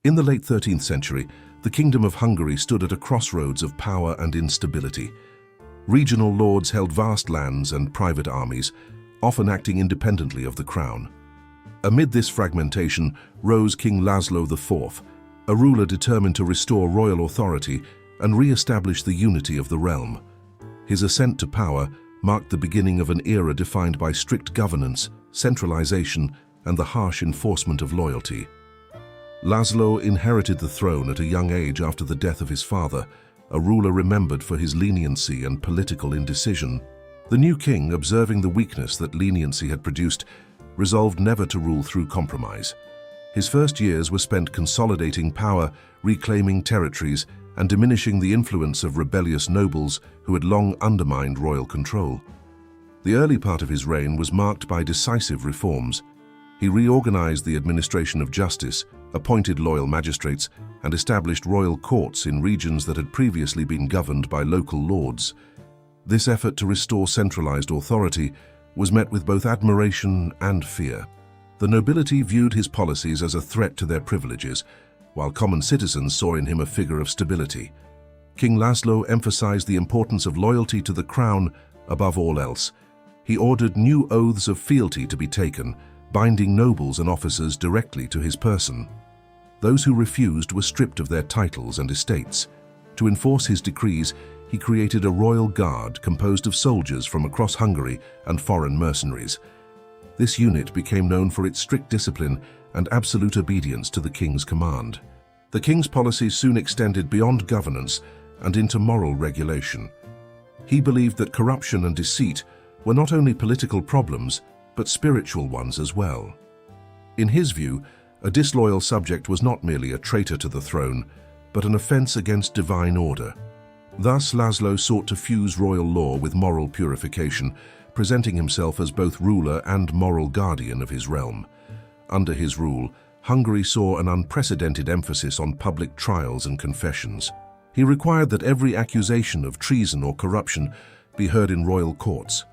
In the late 13th century, the Kingdom of Hungary stood at a crossroads of power and instability. Regional lords held vast lands and private armies, often acting independently of the crown. Amid this fragmentation rose King László IV, a ruler determined to restore royal authority and re-establish the unity of the realm. His ascent to power marked the beginning of an era defined by strict governance, centralization, and the harsh enforcement of loyalty. László inherited the throne at a young age after the death of his father, a ruler remembered for his leniency and political indecision. The new king, observing the weakness that leniency had produced, resolved never to rule through compromise. His first years were spent consolidating power, reclaiming territories, and diminishing the influence of rebellious nobles who had long undermined royal control. The early part of his reign was marked by decisive reforms. He reorganized the administration of justice, appointed loyal magistrates, and established royal courts in regions that had previously been governed by local lords. This effort to restore centralized authority was met with both admiration and fear. The nobility viewed his policies as a threat to their privileges, while common citizens saw in him a figure of stability. King László emphasized the importance of loyalty to the crown above all else. He ordered new oaths of fealty to be taken, binding nobles and officers directly to his person. Those who refused were stripped of their titles and estates. To enforce his decrees, he created a royal guard composed of soldiers from across Hungary and foreign mercenaries. This unit became known for its strict discipline and absolute obedience to the king's command. The king's policies soon extended beyond governance and into moral regulation. He believed that corruption and deceit were not only political problems, but spiritual ones as well. In his view, a disloyal subject was not merely a traitor to the throne, but an offense against divine order. Thus, László sought to fuse royal law with moral purification, presenting himself as both ruler and moral guardian of his realm. Under his rule, Hungary saw an unprecedented emphasis on public trials and confessions. He required that every accusation of treason or corruption be heard in royal courts,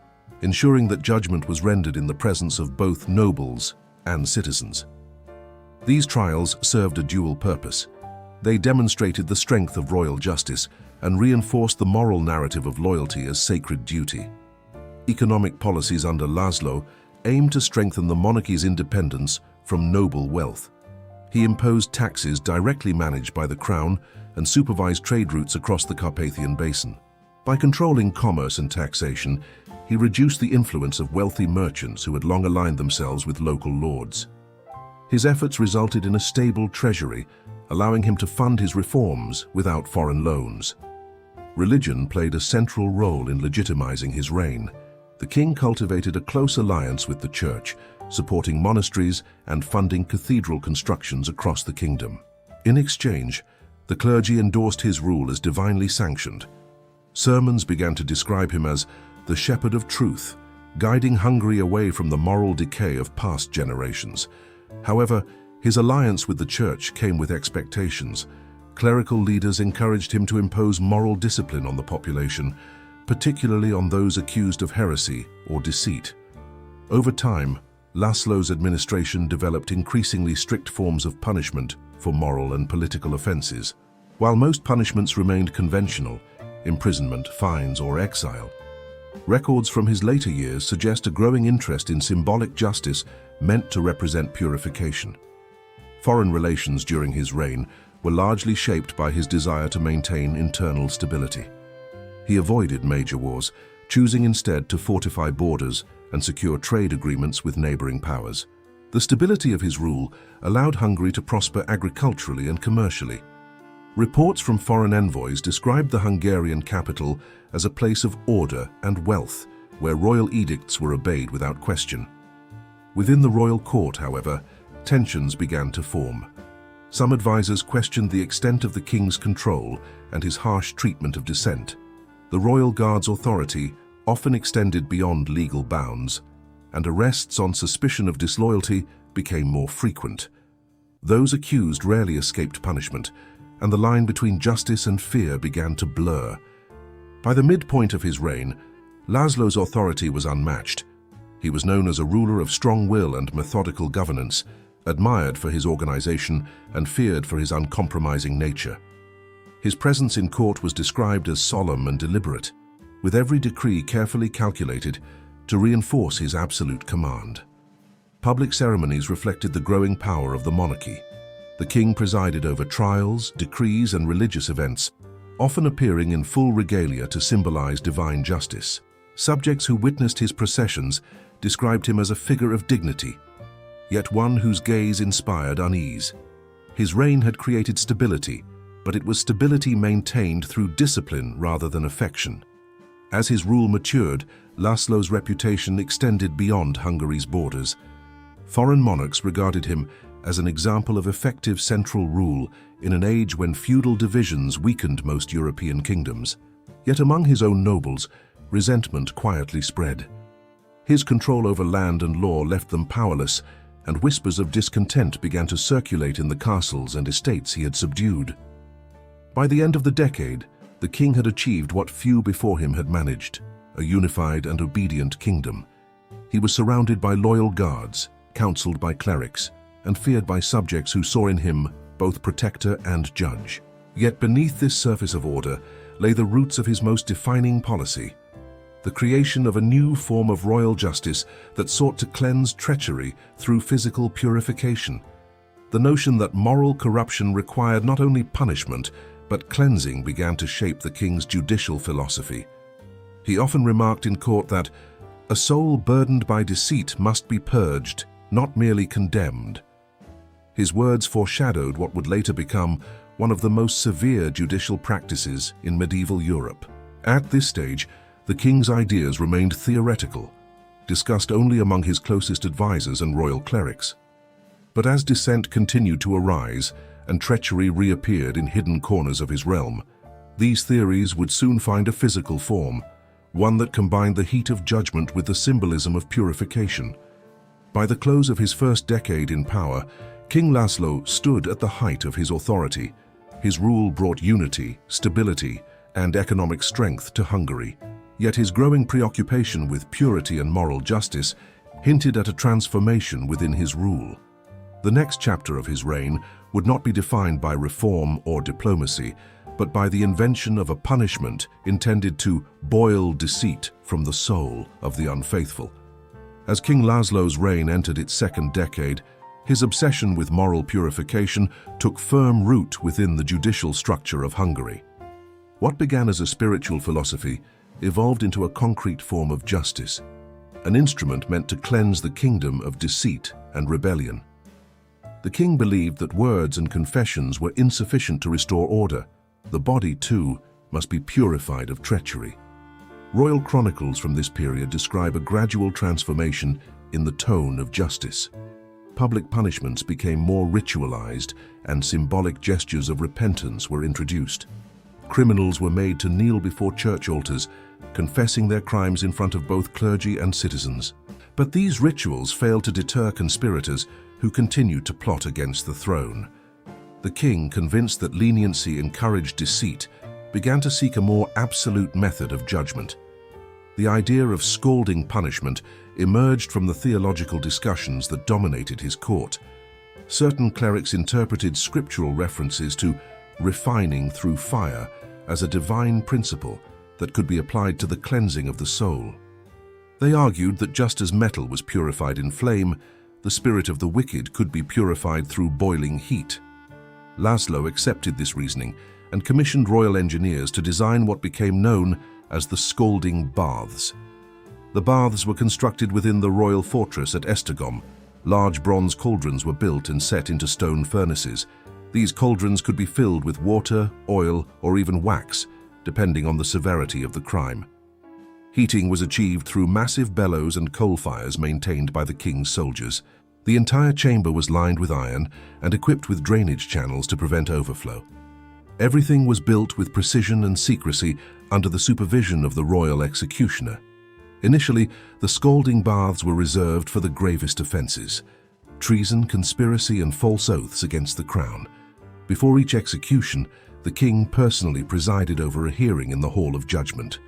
ensuring that judgment was rendered in the presence of both nobles and citizens. These trials served a dual purpose. They demonstrated the strength of royal justice and reinforced the moral narrative of loyalty as sacred duty. Economic policies under László aimed to strengthen the monarchy's independence from noble wealth. He imposed taxes directly managed by the crown and supervised trade routes across the Carpathian Basin. By controlling commerce and taxation, he reduced the influence of wealthy merchants who had long aligned themselves with local lords. His efforts resulted in a stable treasury, allowing him to fund his reforms without foreign loans. Religion played a central role in legitimizing his reign. The king cultivated a close alliance with the church, supporting monasteries and funding cathedral constructions across the kingdom. In exchange, the clergy endorsed his rule as divinely sanctioned. Sermons began to describe him as the shepherd of truth, guiding Hungary away from the moral decay of past generations. However, his alliance with the church came with expectations. Clerical leaders encouraged him to impose moral discipline on the population, particularly on those accused of heresy or deceit. Over time, László's administration developed increasingly strict forms of punishment for moral and political offenses. While most punishments remained conventional, imprisonment, fines, or exile, records from his later years suggest a growing interest in symbolic justice meant to represent purification. Foreign relations during his reign were largely shaped by his desire to maintain internal stability. He avoided major wars, choosing instead to fortify borders and secure trade agreements with neighboring powers. The stability of his rule allowed Hungary to prosper agriculturally and commercially. Reports from foreign envoys described the Hungarian capital as a place of order and wealth, where royal edicts were obeyed without question. Within the royal court, however, tensions began to form. Some advisors questioned the extent of the king's control and his harsh treatment of dissent. The royal guard's authority often extended beyond legal bounds, and arrests on suspicion of disloyalty became more frequent. Those accused rarely escaped punishment, and the line between justice and fear began to blur. By the midpoint of his reign, László's authority was unmatched. He was known as a ruler of strong will and methodical governance, admired for his organization and feared for his uncompromising nature. His presence in court was described as solemn and deliberate, with every decree carefully calculated to reinforce his absolute command. Public ceremonies reflected the growing power of the monarchy. The king presided over trials, decrees, and religious events, often appearing in full regalia to symbolize divine justice. Subjects who witnessed his processions described him as a figure of dignity, yet one whose gaze inspired unease. His reign had created stability, but it was stability maintained through discipline rather than affection. As his rule matured, László's reputation extended beyond Hungary's borders. Foreign monarchs regarded him as an example of effective central rule in an age when feudal divisions weakened most European kingdoms. Yet among his own nobles, resentment quietly spread. His control over land and law left them powerless, and whispers of discontent began to circulate in the castles and estates he had subdued. By the end of the decade, the king had achieved what few before him had managed: a unified and obedient kingdom. He was surrounded by loyal guards, counseled by clerics, and feared by subjects who saw in him both protector and judge. Yet beneath this surface of order lay the roots of his most defining policy: the creation of a new form of royal justice that sought to cleanse treachery through physical purification. The notion that moral corruption required not only punishment, but cleansing began to shape the king's judicial philosophy. He often remarked in court that a soul burdened by deceit must be purged, not merely condemned. His words foreshadowed what would later become one of the most severe judicial practices in medieval Europe. At this stage, the king's ideas remained theoretical, discussed only among his closest advisors and royal clerics. But as dissent continued to arise and treachery reappeared in hidden corners of his realm, these theories would soon find a physical form, one that combined the heat of judgment with the symbolism of purification. By the close of his first decade in power, King László stood at the height of his authority. His rule brought unity, stability, and economic strength to Hungary. Yet his growing preoccupation with purity and moral justice hinted at a transformation within his rule. The next chapter of his reign would not be defined by reform or diplomacy, but by the invention of a punishment intended to boil deceit from the soul of the unfaithful. As King László's reign entered its second decade, his obsession with moral purification took firm root within the judicial structure of Hungary. What began as a spiritual philosophy evolved into a concrete form of justice, an instrument meant to cleanse the kingdom of deceit and rebellion. The king believed that words and confessions were insufficient to restore order. The body, too, must be purified of treachery. Royal chronicles from this period describe a gradual transformation in the tone of justice. Public punishments became more ritualized, and symbolic gestures of repentance were introduced. Criminals were made to kneel before church altars, confessing their crimes in front of both clergy and citizens. But these rituals failed to deter conspirators who continued to plot against the throne. The king, convinced that leniency encouraged deceit, began to seek a more absolute method of judgment. The idea of scalding punishment emerged from the theological discussions that dominated his court. Certain clerics interpreted scriptural references to refining through fire as a divine principle that could be applied to the cleansing of the soul. They argued that just as metal was purified in flame, the spirit of the wicked could be purified through boiling heat. László accepted this reasoning and commissioned royal engineers to design what became known as the Scalding Baths. The baths were constructed within the royal fortress at Esztergom. Large bronze cauldrons were built and set into stone furnaces. These cauldrons could be filled with water, oil, or even wax, depending on the severity of the crime. Heating was achieved through massive bellows and coal fires maintained by the king's soldiers. The entire chamber was lined with iron and equipped with drainage channels to prevent overflow. Everything was built with precision and secrecy under the supervision of the royal executioner. Initially, the Scalding Baths were reserved for the gravest offences: treason, conspiracy, and false oaths against the crown. Before each execution, the king personally presided over a hearing in the Hall of Judgment.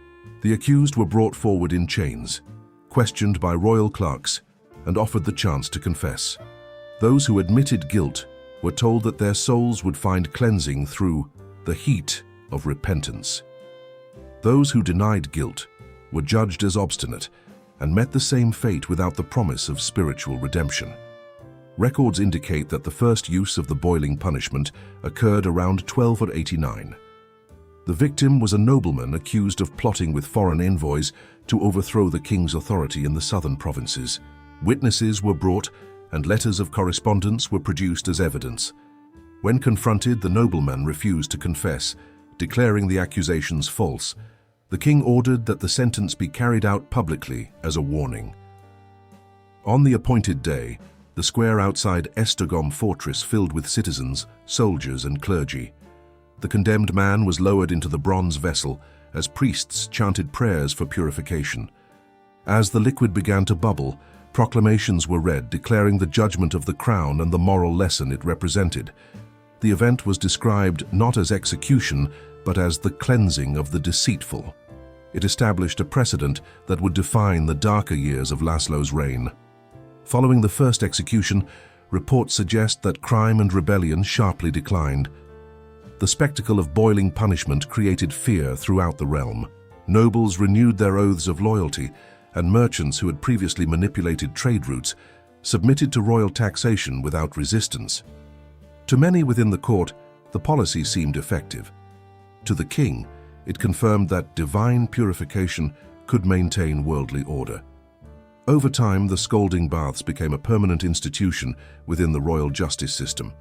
The accused were brought forward in chains, questioned by royal clerks, and offered the chance to confess. Those who admitted guilt were told that their souls would find cleansing through the heat of repentance. Those who denied guilt were judged as obstinate and met the same fate without the promise of spiritual redemption. Records indicate that the first use of the boiling punishment occurred around 1289. The victim was a nobleman accused of plotting with foreign envoys to overthrow the king's authority in the southern provinces. Witnesses were brought and letters of correspondence were produced as evidence. When confronted, the nobleman refused to confess, declaring the accusations false. The king ordered that the sentence be carried out publicly as a warning. On the appointed day, the square outside Esztergom fortress filled with citizens, soldiers, and clergy. The condemned man was lowered into the bronze vessel as priests chanted prayers for purification. As the liquid began to bubble, proclamations were read declaring the judgment of the crown and the moral lesson it represented. The event was described not as execution, but as the cleansing of the deceitful. It established a precedent that would define the darker years of László's reign. Following the first execution, reports suggest that crime and rebellion sharply declined. The spectacle of boiling punishment created fear throughout the realm. Nobles renewed their oaths of loyalty, and merchants who had previously manipulated trade routes submitted to royal taxation without resistance. To many within the court, the policy seemed effective. To the king, it confirmed that divine purification could maintain worldly order. Over time, the Scalding Baths became a permanent institution within the royal justice system.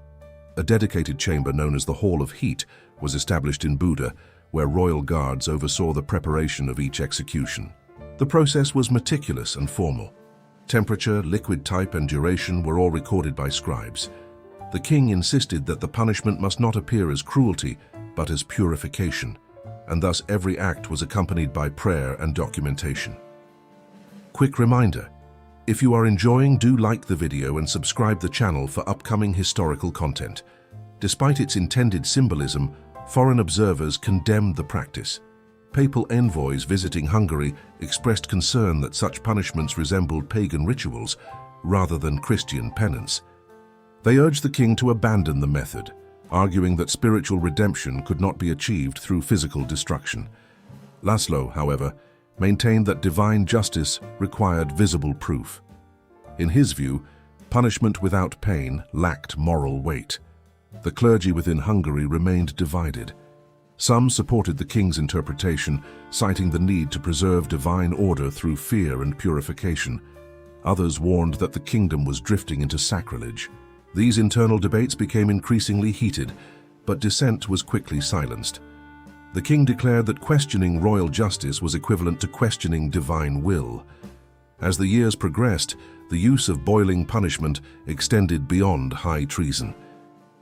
A dedicated chamber known as the Hall of Heat was established in Buda, where royal guards oversaw the preparation of each execution. The process was meticulous and formal. Temperature, liquid type, and duration were all recorded by scribes. The king insisted that the punishment must not appear as cruelty, but as purification, and thus every act was accompanied by prayer and documentation. Quick reminder, if you are enjoying, do like the video and subscribe the channel for upcoming historical content. Despite its intended symbolism, foreign observers condemned the practice. Papal envoys visiting Hungary expressed concern that such punishments resembled pagan rituals rather than Christian penance. They urged the king to abandon the method, arguing that spiritual redemption could not be achieved through physical destruction. László, however, maintained that divine justice required visible proof. In his view, punishment without pain lacked moral weight. The clergy within Hungary remained divided. Some supported the king's interpretation, citing the need to preserve divine order through fear and purification. Others warned that the kingdom was drifting into sacrilege. These internal debates became increasingly heated, but dissent was quickly silenced. The king declared that questioning royal justice was equivalent to questioning divine will. As the years progressed, the use of boiling punishment extended beyond high treason.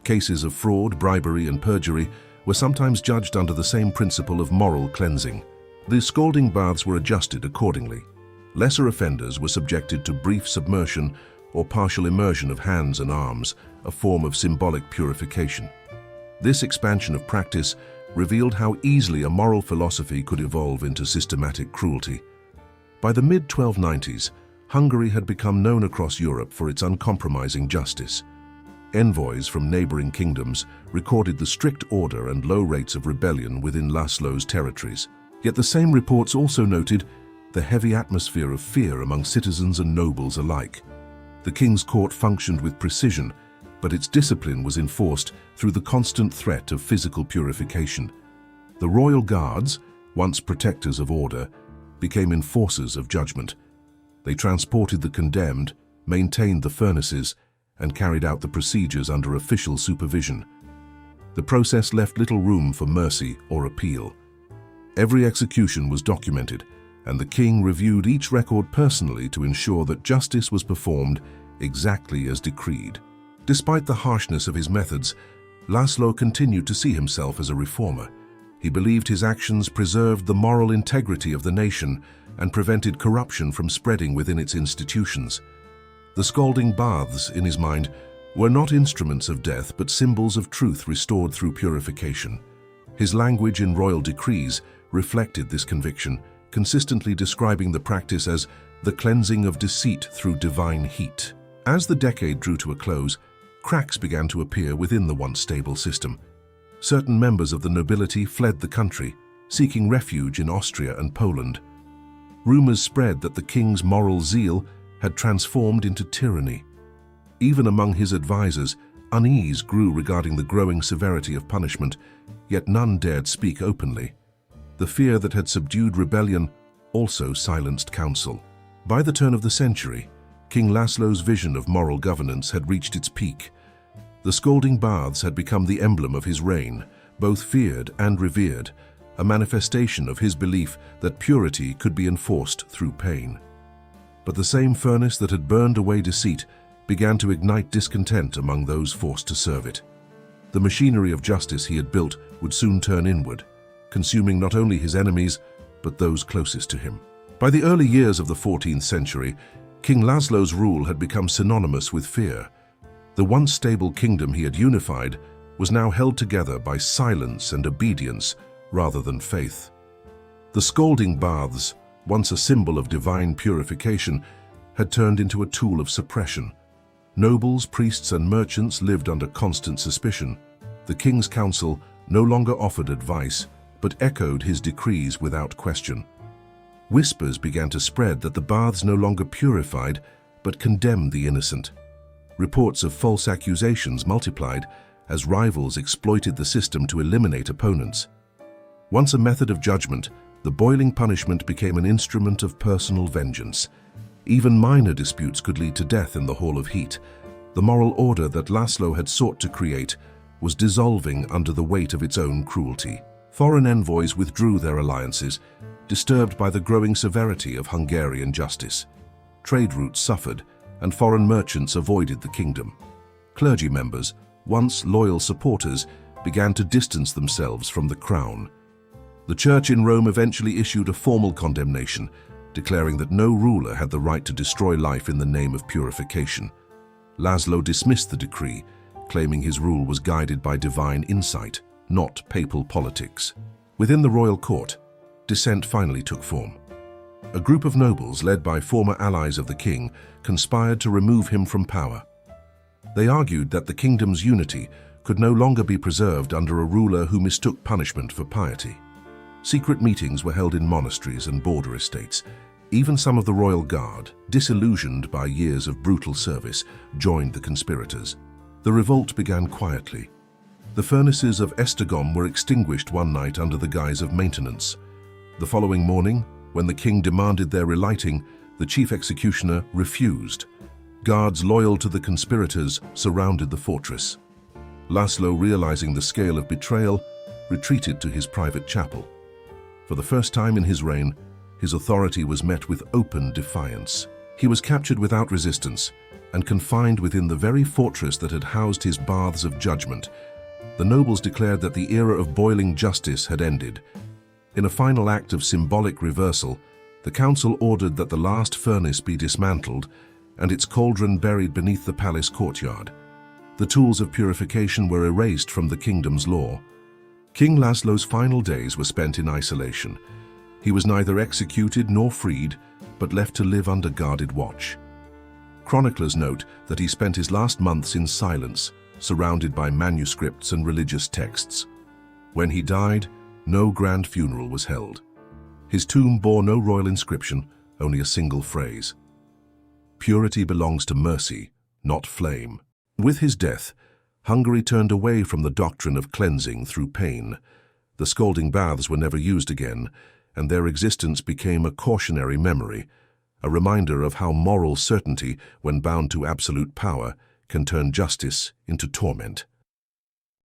Cases of fraud, bribery, and perjury were sometimes judged under the same principle of moral cleansing. The scalding baths were adjusted accordingly. Lesser offenders were subjected to brief submersion or partial immersion of hands and arms, a form of symbolic purification. This expansion of practice revealed how easily a moral philosophy could evolve into systematic cruelty. By the mid-1290s, Hungary had become known across Europe for its uncompromising justice. Envoys from neighboring kingdoms recorded the strict order and low rates of rebellion within László's territories. Yet the same reports also noted the heavy atmosphere of fear among citizens and nobles alike. The king's court functioned with precision, but its discipline was enforced through the constant threat of physical purification. The royal guards, once protectors of order, became enforcers of judgment. They transported the condemned, maintained the furnaces, and carried out the procedures under official supervision. The process left little room for mercy or appeal. Every execution was documented, and the king reviewed each record personally to ensure that justice was performed exactly as decreed. Despite the harshness of his methods, László continued to see himself as a reformer. He believed his actions preserved the moral integrity of the nation and prevented corruption from spreading within its institutions. The scalding baths, in his mind, were not instruments of death but symbols of truth restored through purification. His language in royal decrees reflected this conviction, consistently describing the practice as the cleansing of deceit through divine heat. As the decade drew to a close, cracks began to appear within the once stable system. Certain members of the nobility fled the country, seeking refuge in Austria and Poland. Rumors spread that the king's moral zeal had transformed into tyranny. Even among his advisors, unease grew regarding the growing severity of punishment, yet none dared speak openly. The fear that had subdued rebellion also silenced counsel. By the turn of the century, King László's vision of moral governance had reached its peak. The Scalding Baths had become the emblem of his reign, both feared and revered, a manifestation of his belief that purity could be enforced through pain. But the same furnace that had burned away deceit began to ignite discontent among those forced to serve it. The machinery of justice he had built would soon turn inward, consuming not only his enemies, but those closest to him. By the early years of the 14th century, King László's rule had become synonymous with fear. The once stable kingdom he had unified was now held together by silence and obedience rather than faith. The Scalding Baths, once a symbol of divine purification, had turned into a tool of suppression. Nobles, priests, and merchants lived under constant suspicion. The king's council no longer offered advice, but echoed his decrees without question. Whispers began to spread that the baths no longer purified, but condemned the innocent. Reports of false accusations multiplied as rivals exploited the system to eliminate opponents. Once a method of judgment, the boiling punishment became an instrument of personal vengeance. Even minor disputes could lead to death in the Hall of Heat. The moral order that László had sought to create was dissolving under the weight of its own cruelty. Foreign envoys withdrew their alliances, disturbed by the growing severity of Hungarian justice. Trade routes suffered, and foreign merchants avoided the kingdom. Clergy members, once loyal supporters, began to distance themselves from the crown. The Church in Rome eventually issued a formal condemnation, declaring that no ruler had the right to destroy life in the name of purification. László dismissed the decree, claiming his rule was guided by divine insight, not papal politics. Within the royal court, dissent finally took form. A group of nobles, led by former allies of the king, conspired to remove him from power. They argued that the kingdom's unity could no longer be preserved under a ruler who mistook punishment for piety. Secret meetings were held in monasteries and border estates. Even some of the royal guard, disillusioned by years of brutal service, joined the conspirators. The revolt began quietly. The furnaces of Esztergom were extinguished one night under the guise of maintenance. The following morning, when the king demanded their relighting, the chief executioner refused. Guards loyal to the conspirators surrounded the fortress. László, realizing the scale of betrayal, retreated to his private chapel. For the first time in his reign, his authority was met with open defiance. He was captured without resistance and confined within the very fortress that had housed his baths of judgment. The nobles declared that the era of boiling justice had ended. In a final act of symbolic reversal, the council ordered that the last furnace be dismantled and its cauldron buried beneath the palace courtyard. The tools of purification were erased from the kingdom's law. King László's final days were spent in isolation. He was neither executed nor freed, but left to live under guarded watch. Chroniclers note that he spent his last months in silence, surrounded by manuscripts and religious texts. When he died, no grand funeral was held. His tomb bore no royal inscription, only a single phrase: "Purity belongs to mercy, not flame." With his death, Hungary turned away from the doctrine of cleansing through pain. The Scalding Baths were never used again, and their existence became a cautionary memory, a reminder of how moral certainty, when bound to absolute power, can turn justice into torment.